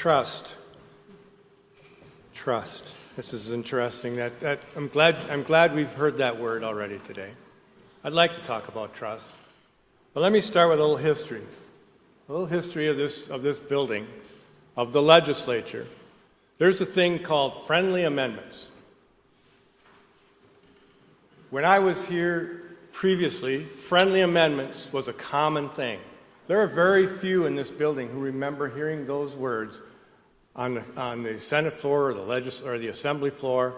Trust. Trust. This is interesting. I'm glad we've heard that word already today. I'd like to talk about trust. But let me start with a little history. A little history of this building, of the legislature. There's a thing called friendly amendments. When I was here previously, friendly amendments was a common thing. There are very few in this building who remember hearing those words on the Senate floor or the Assembly floor,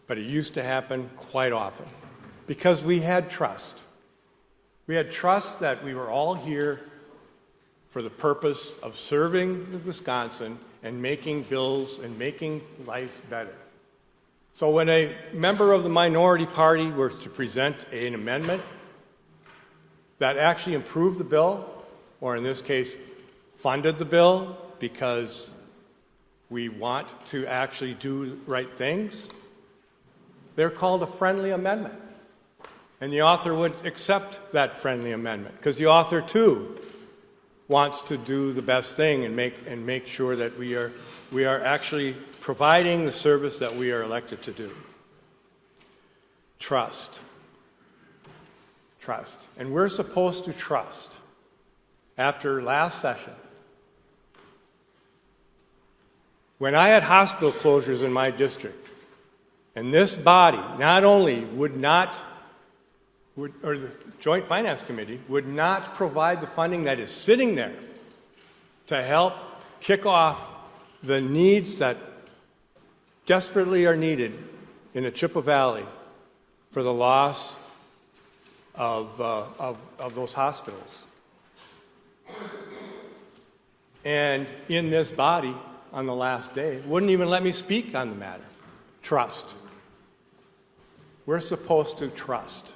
but it used to happen quite often because we had trust. We had trust that we were all here for the purpose of serving Wisconsin and making bills and making life better. So when a member of the minority party were to present an amendment that actually improved the bill, or in this case, funded the bill because we want to actually do right things, they're called a friendly amendment. And the author would accept that friendly amendment because the author, too, wants to do the best thing and make sure that we are actually providing the service that we are elected to do. Trust. Trust. And we're supposed to trust. After last session, when I had hospital closures in my district, and this body not only or the Joint Finance Committee would not provide the funding that is sitting there to help kick off the needs that desperately are needed in the Chippewa Valley for the loss of those hospitals. And in this body, on the last day, wouldn't even let me speak on the matter. Trust. We're supposed to trust.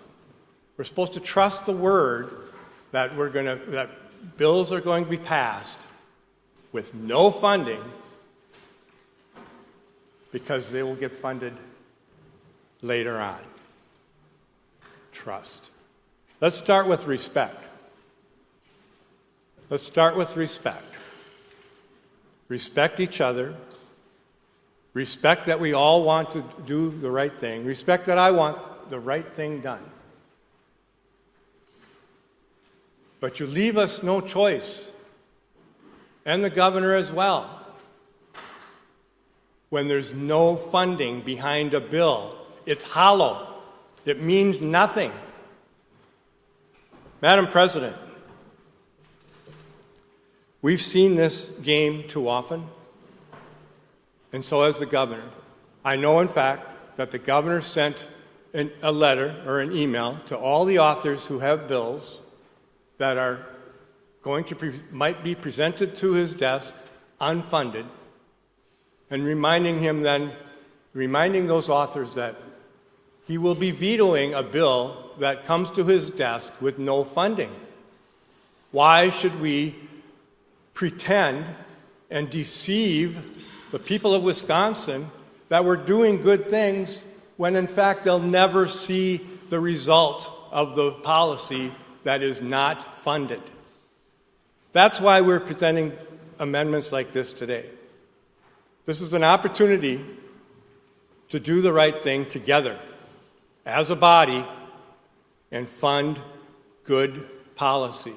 We're supposed to trust the word that that bills are going to be passed with no funding because they will get funded later on. Trust. Let's start with respect. Let's start with respect. Respect each other. Respect that we all want to do the right thing. Respect that I want the right thing done. But you leave us no choice, and the governor as well, when there's no funding behind a bill. It's hollow. It means nothing. Madam President, we've seen this game too often, and so has the governor. I know, in fact, that the governor sent a letter or an email to all the authors who have bills that are might be presented to his desk unfunded, and reminding those authors that he will be vetoing a bill that comes to his desk with no funding. Why should we pretend and deceive the people of Wisconsin that we're doing good things when in fact they'll never see the result of the policy that is not funded? That's why we're presenting amendments like this today. This is an opportunity to do the right thing together as a body and fund good policy.